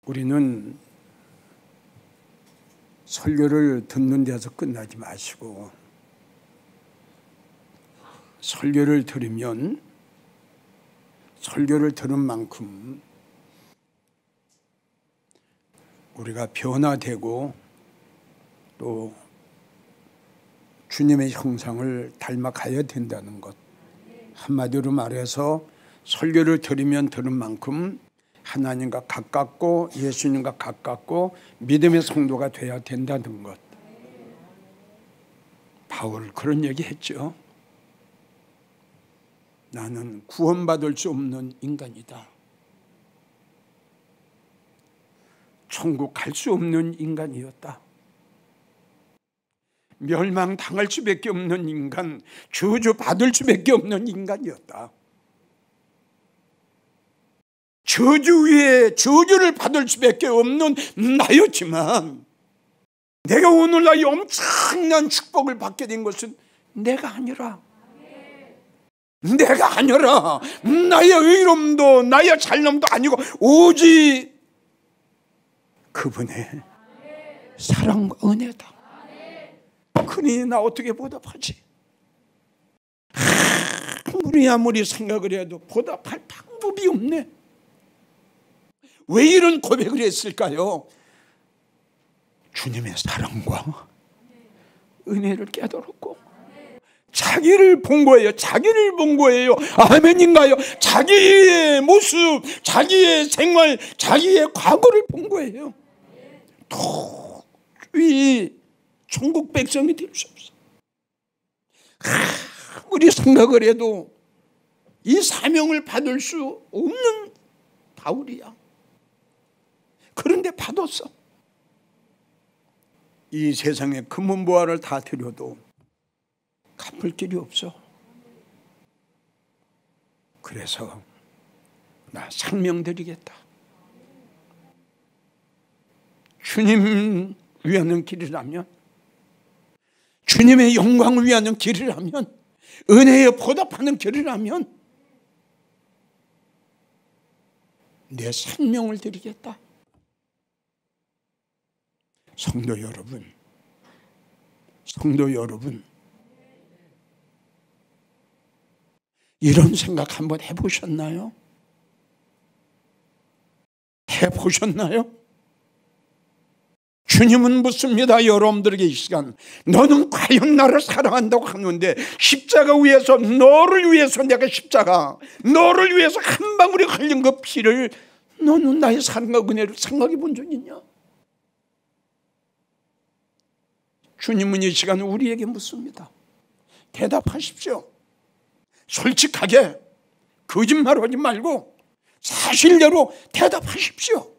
우리는 설교를 듣는 데서 끝나지 마시고 설교를 들으면 설교를 들은 만큼 우리가 변화되고 또 주님의 형상을 닮아가야 된다는 것. 한마디로 말해서 설교를 들으면 들은 만큼 하나님과 가깝고 예수님과 가깝고 믿음의 성도가 되어야 된다는 것. 바울 그런 얘기 했죠. 나는 구원받을 수 없는 인간이다. 천국 갈 수 없는 인간이었다. 멸망당할 수밖에 없는 인간, 저주받을 수밖에 없는 인간이었다. 저주 위에 저주를 받을 수밖에 없는 나였지만 내가 오늘날 이 엄청난 축복을 받게 된 것은 내가 아니라 나의 의로움도 나의 잘남도 아니고 오직 그분의 사랑과 은혜다. 그러니 나 어떻게 보답하지? 아무리 생각을 해도 보답할 방법이 없네. 왜 이런 고백을 했을까요? 주님의 사랑과 은혜를 깨달았고 자기를 본 거예요. 자기를 본 거예요. 아멘인가요? 자기의 모습, 자기의 생활, 자기의 과거를 본 거예요. 도저히 천국 백성이 될 수 없어. 아무리 생각을 해도 이 사명을 받을 수 없는 바울이야. 그런데 받았어. 이 세상에 금은보화를 다 드려도 갚을 길이 없어. 그래서 나 생명 드리겠다. 주님 위하는 길이라면, 주님의 영광을 위하는 길이라면, 은혜에 보답하는 길이라면 내 생명을 드리겠다. 성도 여러분, 이런 생각 한번 해보셨나요? 주님은 묻습니다. 여러분들에게 이 시간, 너는 과연 나를 사랑한다고 하는데 십자가 위에서 너를 위해서 내가 너를 위해서 한 방울이 흘린 그 피를 너는 나의 사랑과 은혜를 생각해 본 적 있냐? 주님은 이 시간 우리에게 묻습니다. 대답하십시오. 솔직하게 거짓말하지 말고 사실대로 대답하십시오.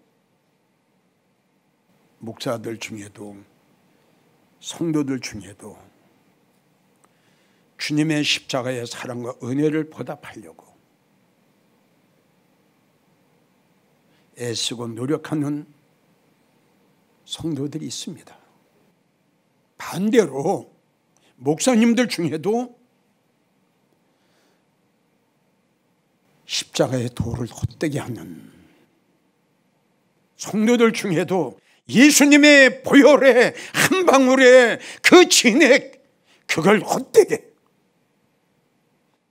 목사들 중에도 성도들 중에도 주님의 십자가의 사랑과 은혜를 보답하려고 애쓰고 노력하는 성도들이 있습니다. 반대로 목사님들 중에도 십자가의 도를 헛되게 하는 성도들 중에도 예수님의 보혈의 한 방울의 그 진액, 그걸 헛되게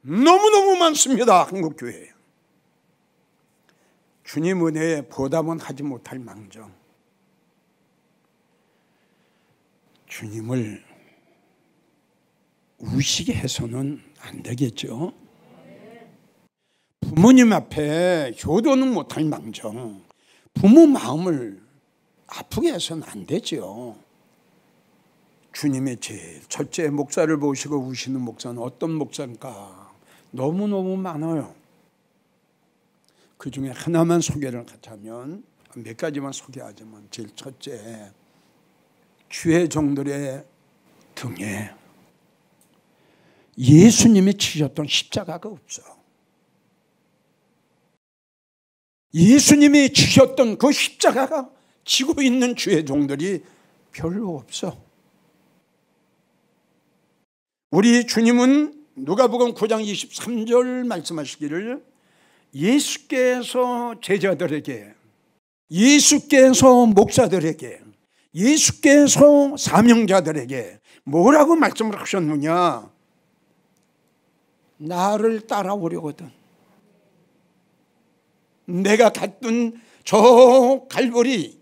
너무너무 많습니다. 한국교회에. 주님 은혜에 보답은 하지 못할 망정 주님을 우시게 해서는 안 되겠죠. 부모님 앞에 효도는 못할 망정 부모 마음을 아프게 해서는 안 되죠. 주님의 제일 첫째 목사를 보시고 우시는 목사는 어떤 목사인가? 너무너무 많아요. 그 중에 하나만 소개를 하자면, 몇 가지만 소개하자면, 제일 첫째, 주의 종들의 등에 예수님이 지셨던 십자가가 없어. 예수님이 지셨던 그 십자가가 지고 있는 주의 종들이 별로 없어. 우리 주님은 누가복음 9장 23절 말씀하시기를 예수께서 제자들에게 예수께서 목사들에게, 예수께서 사명자들에게 뭐라고 말씀을 하셨느냐? 나를 따라오려거든. 내가 갔던 저 갈보리,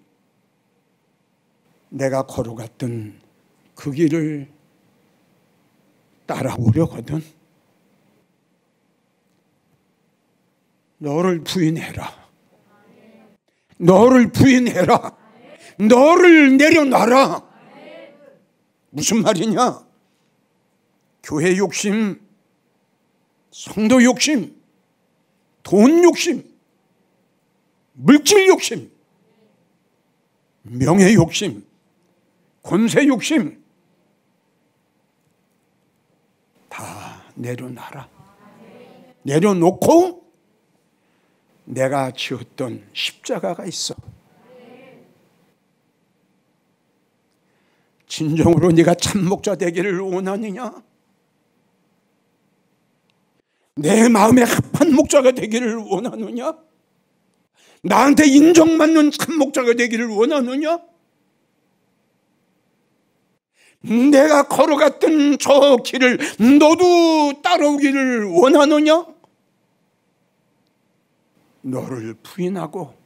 내가 걸어갔던 그 길을 따라오려거든. 너를 부인해라. 너를 부인해라. 너를 내려놔라. 무슨 말이냐? 교회 욕심, 성도 욕심, 돈 욕심, 물질 욕심, 명예 욕심, 권세 욕심 다 내려놔라. 내려놓고 내가 지었던 십자가가 있어. 진정으로 네가 참목자 되기를 원하느냐? 내 마음에 합한 목자가 되기를 원하느냐? 나한테 인정받는 참목자가 되기를 원하느냐? 내가 걸어갔던 저 길을 너도 따라오기를 원하느냐? 너를 부인하고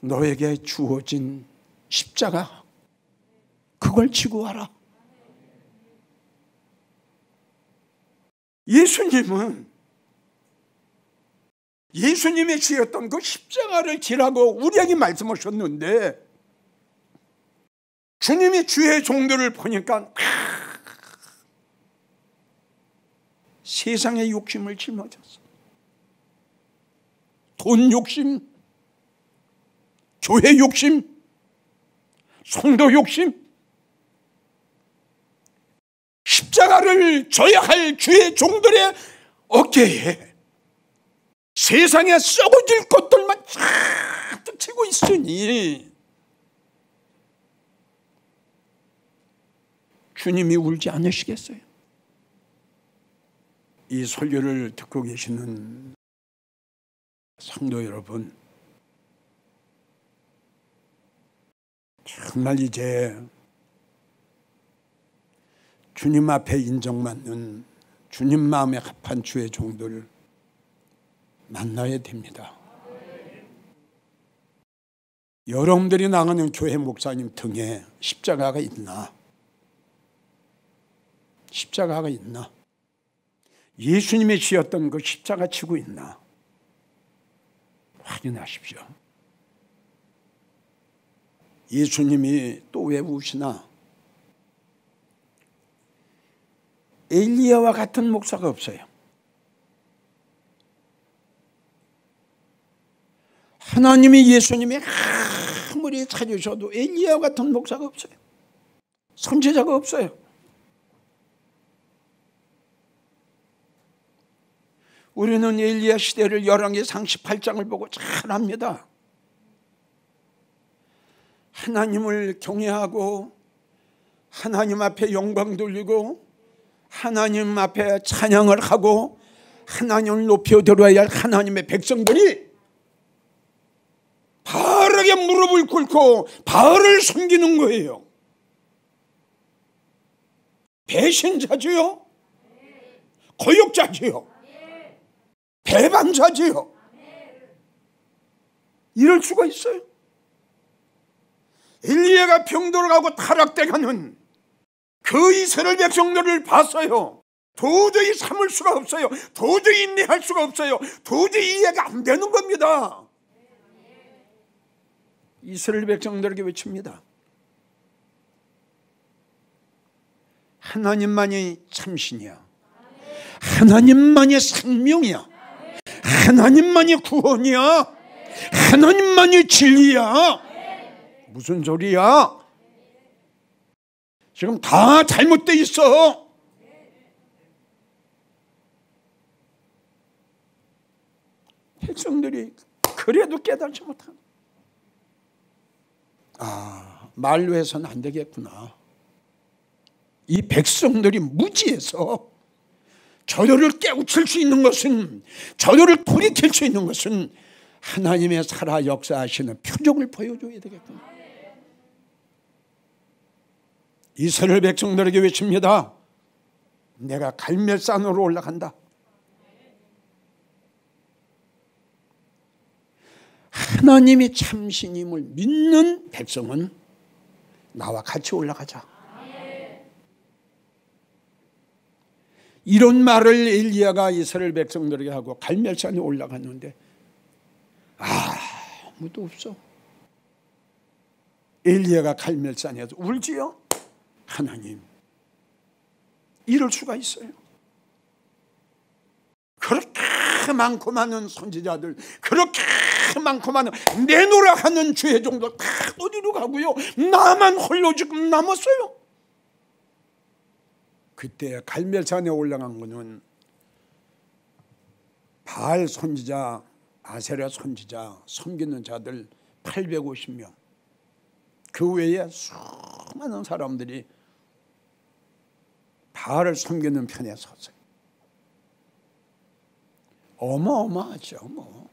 너에게 주어진 십자가, 그걸 지고 와라. 예수님은 예수님이 지었던 그 십자가를 지라고 우리에게 말씀하셨는데, 주님이 주의 종들을 보니까 세상의 욕심을 짊어졌어. 돈 욕심, 교회 욕심, 성도 욕심, 십자가를 져야 할 주의 종들의 어깨에 세상에 썩어질 것들만 쫙 치고 있으니 주님이 울지 않으시겠어요? 이 설교를 듣고 계시는 성도 여러분, 정말 이제 주님 앞에 인정받는 주님 마음에 합한 주의 종들 만나야 됩니다. 여러분들이 나가는 교회 목사님 등에 십자가가 있나? 십자가가 있나? 예수님이 지었던 그 십자가 치고 있나? 확인하십시오. 예수님이 또 왜 우시나? 엘리야와 같은 목사가 없어요. 하나님이 예수님이 아무리 찾으셔도 엘리야와 같은 목사가 없어요. 선지자가 없어요. 우리는 엘리야 시대를 열왕기상 18장을 보고 잘 압니다. 하나님을 경외하고 하나님 앞에 영광 돌리고 하나님 앞에 찬양을 하고 하나님을 높여 들어야 할 하나님의 백성들이 바르게 무릎을 꿇고 바알을 섬기는 거예요. 배신자지요, 거역자지요, 배반자지요. 이럴 수가 있어요? 엘리야가 병들어 가고 타락돼 가는 그 이스라엘 백성들을 봤어요. 도저히 참을 수가 없어요. 도저히 인내할 수가 없어요. 도저히 이해가 안 되는 겁니다. 이스라엘 백성들에게 외칩니다. 하나님만이 참신이야. 하나님만이 생명이야. 하나님만이 구원이야. 하나님만이 진리야. 무슨 소리야? 지금 다 잘못돼 있어. 백성들이 그래도 깨닫지 못한. 말로 해서는 안 되겠구나. 이 백성들이 무지해서 저들을 깨우칠 수 있는 것은, 저들을 돌이킬 수 있는 것은 하나님의 살아 역사하시는 표적을 보여줘야 되겠구나. 이스라엘 백성들에게 외칩니다. 내가 갈멜산으로 올라간다. 하나님이 참신임을 믿는 백성은 나와 같이 올라가자. 이런 말을 엘리야가 이스라엘 백성들에게 하고 갈멜산에 올라갔는데 아무도 없어. 엘리야가 갈멜산에서 울지요. 하나님, 이럴 수가 있어요? 그렇게 많고 많은 선지자들, 그렇게 많고 많은 내노라 하는 주의 종들 다 어디로 가고요? 나만 홀로 지금 남았어요. 그때 갈멜산에 올라간 거는 바알 선지자, 아세라 선지자 섬기는 자들 850명, 그 외에 수많은 사람들이 바알을 섬기는 편에 섰어요. 어마어마하죠. 뭐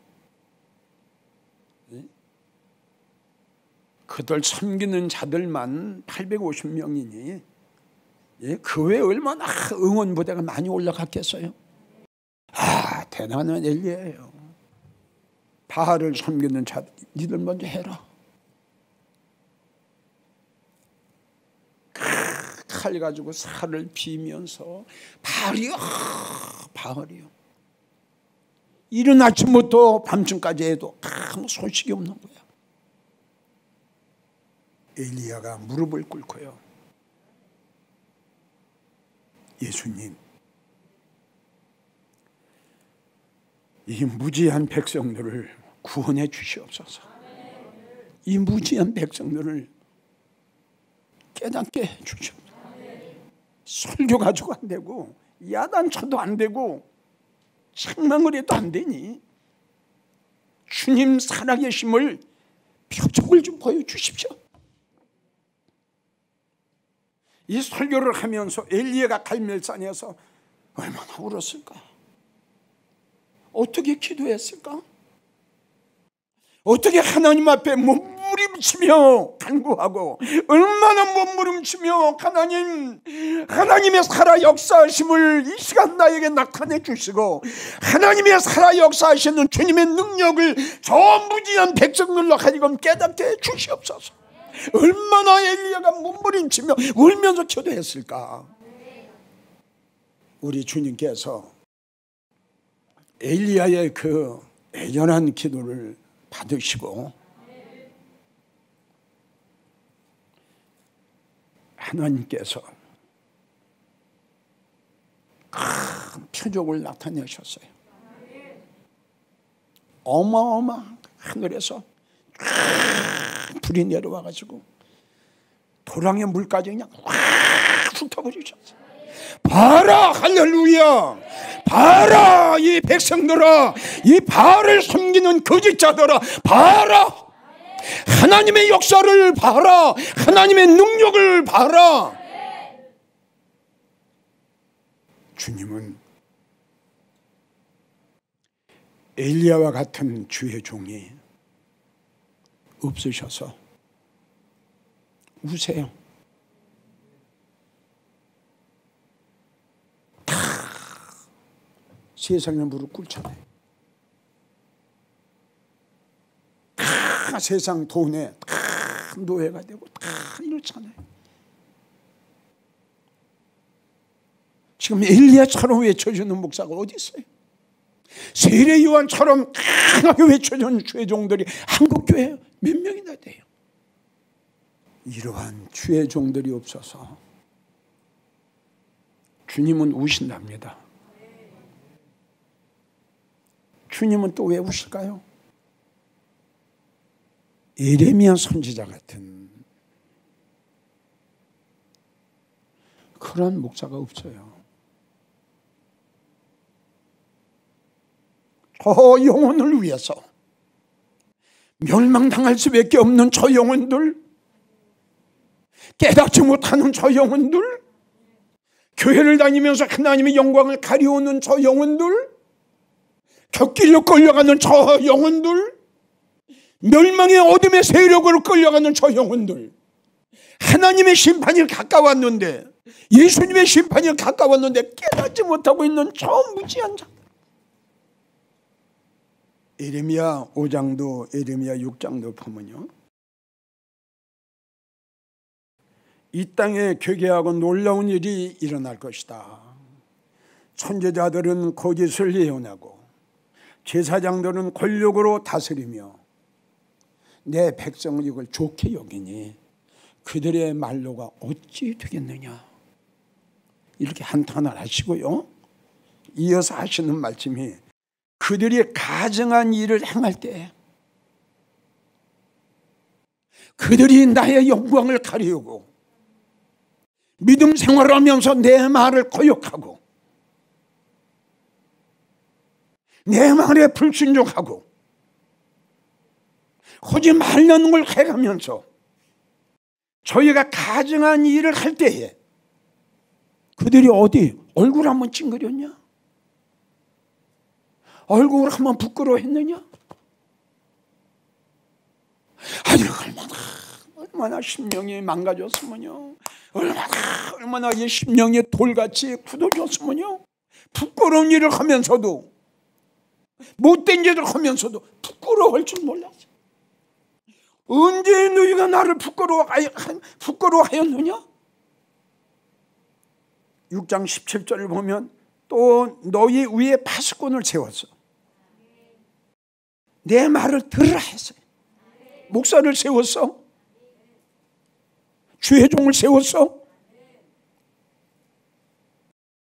그들 섬기는 자들만 850명이니 그 외에 얼마나 응원 부대가 많이 올라갔겠어요. 대단한 엘리야예요. 바알을 섬기는 자, 니들 먼저 해라. 칼 가지고 살을 비면서 바알이요. 이른 아침부터 밤중까지 해도 아무 소식이 없는 거야. 엘리야가 무릎을 꿇고요. 예수님, 이 무지한 백성들을 구원해 주시옵소서. 이 무지한 백성들을 깨닫게 해 주시옵소서. 설교 가지고 안 되고 야단쳐도 안 되고 책망을 해도 안 되니 주님 살아계심을 표적을 좀 보여주십시오. 이 설교를 하면서 엘리야가 갈멜산에서 얼마나 울었을까? 어떻게 기도했을까? 어떻게 하나님 앞에 몸부림치며 간구하고 얼마나 몸부림치며 하나님의 살아 역사하심을 이 시간 나에게 나타내 주시고 하나님의 살아 역사하시는 주님의 능력을 저 무지한 백성들로 하여금 깨닫게 해 주시옵소서. 얼마나 엘리야가 몸부림치며 울면서 기도했을까? 우리 주님께서 엘리야의 그 애절한 기도를 받으시고 하나님께서 큰 표적을 나타내셨어요. 어마어마한 하늘에서 불이 내려와가지고 도랑의 물까지 그냥 확 훑어버리셨어요. 봐라, 할렐루야! 봐라, 이 백성들아, 이 바알을 섬기는 거짓자들아, 봐라! 하나님의 역사를 봐라! 하나님의 능력을 봐라! 주님은 엘리야와 같은 주의 종이 없으셔서 우세요. 다 세상에 무릎 꿇잖아요. 다 세상 돈에 다 노예가 되고 다 이렇잖아요. 지금 엘리야처럼 외쳐주는 목사가 어디 있어요? 세례 요한처럼 강하게 외쳐주는 주의 종들이 한국 교회에 몇 명이나 돼요? 이러한 주의 종들이 없어서 주님은 우신답니다. 주님은 또 왜 우실까요? 예레미야 선지자 같은 그런 목사가 없어요. 저 영혼을 위해서 멸망당할 수밖에 없는 저 영혼들, 깨닫지 못하는 저 영혼들, 교회를 다니면서 하나님의 영광을 가리우는 저 영혼들, 곁길로 끌려가는 저 영혼들, 멸망의 어둠의 세력으로 끌려가는 저 영혼들, 하나님의 심판이 가까웠는데, 예수님의 심판이 가까웠는데 깨닫지 못하고 있는 저 무지한 자들. 예레미야 5장도 예레미야 6장도 보면요, 이 땅에 괴괴하고 놀라운 일이 일어날 것이다. 선지자들은 거짓을 예언하고 제사장들은 권력으로 다스리며 내 백성은 이걸 좋게 여기니 그들의 말로가 어찌 되겠느냐. 이렇게 한탄을 하시고요, 이어서 하시는 말씀이 그들이 가증한 일을 행할 때 그들이 나의 영광을 가리우고 믿음 생활하면서 내 말을 거역하고 내 말에 불순종하고 하지 말라는 걸 해가면서 저희가 가증한 일을 할 때에 그들이 어디 얼굴 한번 찡그렸냐? 얼굴 한번 부끄러워했느냐? 아니 얼마나 심령이 망가졌으면요, 얼마나 이 심령이 돌같이 굳어졌으면요, 부끄러운 일을 하면서도 못된 일을 하면서도 부끄러워할 줄 몰랐어. 언제 너희가 나를 부끄러워하였느냐? 6장 17절을 보면 또 너희 위에 파수꾼을 세웠어. 내 말을 들으라 했어요. 목사를 세웠어? 주의 종을 세웠어?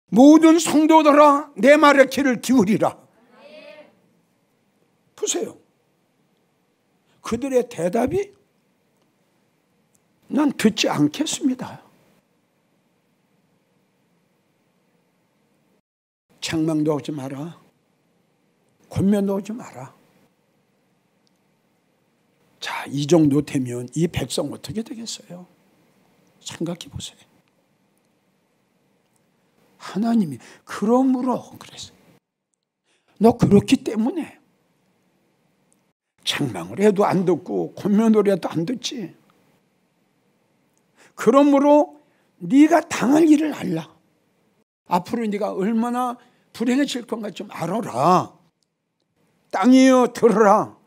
모든 성도들아 내 말에 귀를 기울이라. 보세요. 그들의 대답이 난 듣지 않겠습니다. 책망도 하지 마라. 권면도 하지 마라. 자, 이 정도 되면 이 백성 어떻게 되겠어요? 생각해 보세요. 하나님이 그러므로 그랬어요. 너 그렇기 때문에 책망을 해도 안 듣고 권면을 해도 안 듣지. 그러므로 네가 당할 일을 알라. 앞으로 네가 얼마나 불행해질 건가 좀 알아라. 땅이여 들으라.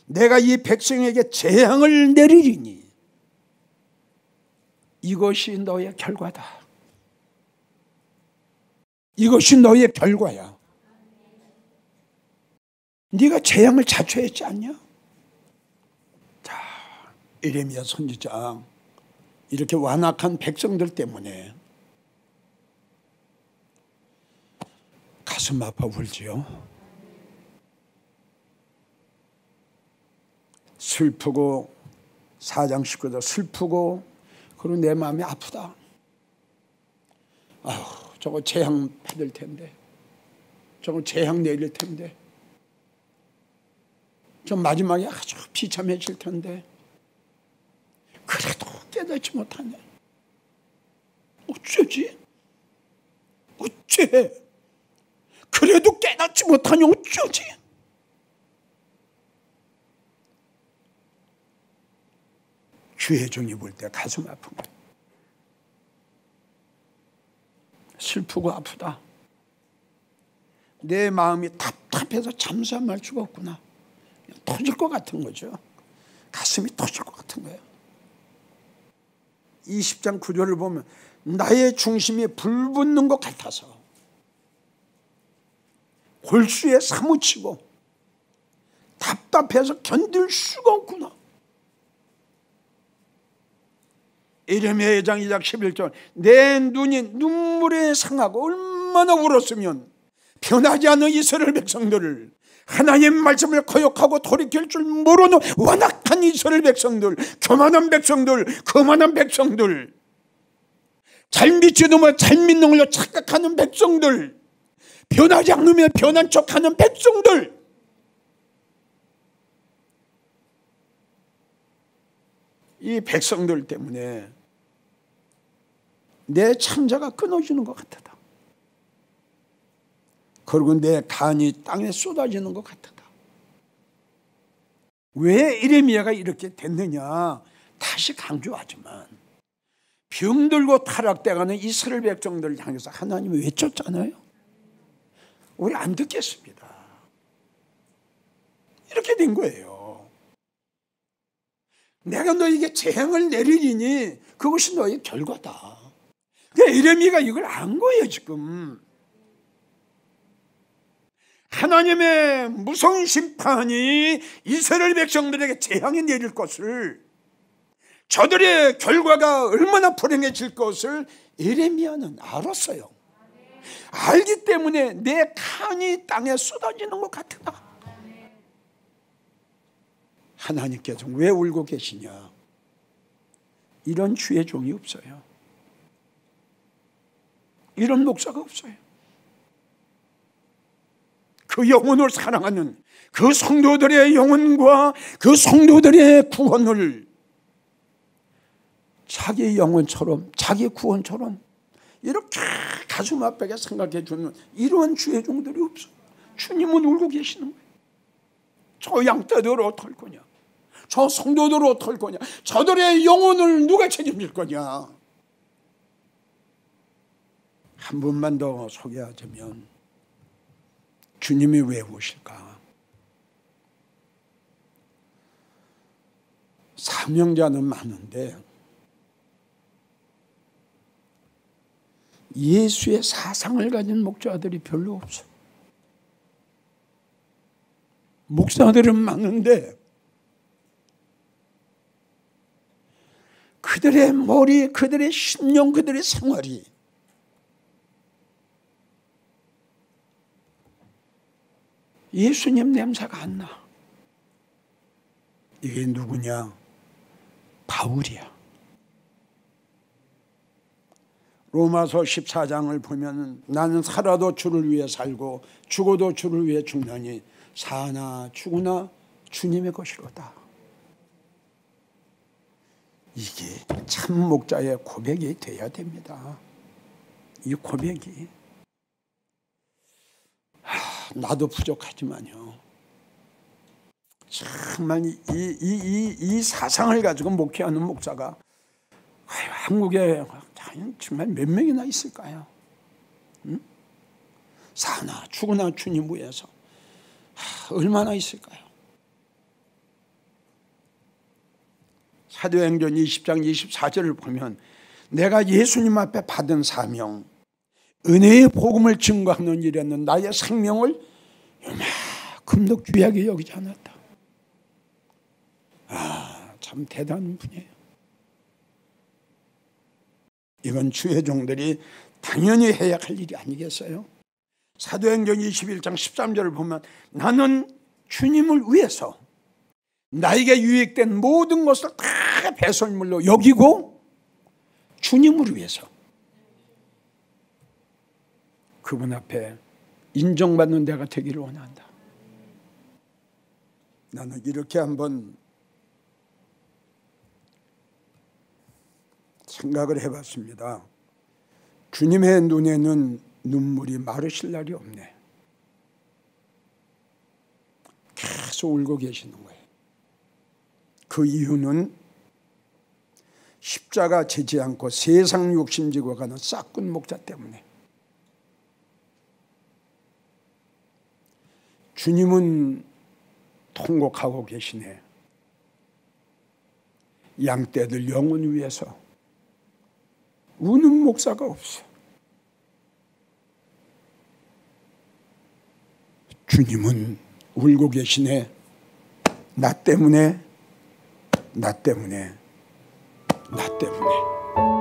내가 이 백성에게 재앙을 내리리니 이것이 너의 결과다. 이것이 너의 결과야. 네가 재앙을 자초했지 않냐? 자, 예레미야 선지자 이렇게 완악한 백성들 때문에 가슴 아파 울지요. 슬프고 4장 19절 슬프고 그리고 내 마음이 아프다. 아휴, 저거 재앙 받을 텐데, 저거 재앙 내릴 텐데, 저 마지막에 아주 비참해질 텐데 그래도 깨닫지 못하네. 어쩌지? 어째? 그래도 깨닫지 못하니 어쩌지? 주의 종이 볼 때 가슴 아픈 거예요. 슬프고 아프다. 내 마음이 답답해서 잠잠할 수가 없구나. 터질 것 같은 거죠. 가슴이 터질 것 같은 거예요. 20장 9절을 보면 나의 중심이 불붙는 것 같아서 골수에 사무치고 답답해서 견딜 수가 없구나. 예레미야 2장 2장 11절 내 눈이 눈물에 상하고 얼마나 울었으면 변하지 않는 이스라엘 백성들을, 하나님 말씀을 거역하고 돌이킬 줄 모르는 완악한 이스라엘 백성들, 교만한 백성들, 거만한 백성들, 잘 믿지도 못 잘 믿는 걸로 착각하는 백성들, 변하지 않으면 변한 척하는 백성들, 이 백성들 때문에 내 창자가 끊어지는 것 같다. 그리고 내 간이 땅에 쏟아지는 것 같다. 왜 예레미야가 이렇게 됐느냐? 다시 강조하지만 병들고 타락돼가는 이스라엘 백성들을 향해서 하나님이 외쳤잖아요. 우리 안 듣겠습니다. 이렇게 된 거예요. 내가 너에게 재앙을 내리리니 그것이 너의 결과다. 그러니까 예레미야가 이걸 안 거예요. 지금 하나님의 무서운 심판이 이스라엘 백성들에게 재앙이 내릴 것을, 저들의 결과가 얼마나 불행해질 것을 예레미야는 알았어요. 알기 때문에 내 간이 땅에 쏟아지는 것 같으다. 하나님께서 왜 울고 계시냐? 이런 주의 종이 없어요. 이런 목사가 없어요. 그 영혼을 사랑하는 그 성도들의 영혼과 그 성도들의 구원을 자기 영혼처럼, 자기 구원처럼 이렇게 가슴 아프게 생각해 주는 이러한 주의 종들이 없어. 주님은 울고 계시는 거예요. 저 양떼들 어떨 거냐? 저 성도들 어떨 거냐? 저들의 영혼을 누가 책임질 거냐? 한 번만 더 소개하자면, 주님이 왜 오실까? 사명자는 많은데 예수의 사상을 가진 목자들이 별로 없어. 목사들은 많은데 그들의 머리, 그들의 심령, 그들의 생활이 예수님 냄새가 안 나. 이게 누구냐? 바울이야. 로마서 14장을 보면 나는 살아도 주를 위해 살고 죽어도 주를 위해 죽나니 사나 죽으나 주님의 것이로다. 이게 참 목자의 고백이 돼야 됩니다. 이 고백이. 나도 부족하지만요, 정말 이 사상을 가지고 목회하는 목사가 한국에 정말 몇 명이나 있을까요? 응? 사나 죽으나 주님 위해서 얼마나 있을까요? 사도행전 20장 24절을 보면 내가 예수님 앞에 받은 사명, 은혜의 복음을 증거하는 일에는 나의 생명을 요만큼도 귀하게 여기지 않았다. 참 대단한 분이에요. 이건 주의 종들이 당연히 해야 할 일이 아니겠어요? 사도행전 21장 13절을 보면 나는 주님을 위해서 나에게 유익된 모든 것을 다 배설물로 여기고 주님을 위해서 그분 앞에 인정받는 데가 되기를 원한다. 나는 이렇게 한번 생각을 해봤습니다. 주님의 눈에는 눈물이 마르실 날이 없네. 계속 울고 계시는 거예요. 그 이유는 십자가 지지 않고 세상 욕심지고 가는 싹군 목자 때문에. 주님은 통곡하고 계시네. 양떼들 영혼 위해서 우는 목사가 없어. 주님은 울고 계시네. 나 때문에, 나 때문에, 나 때문에.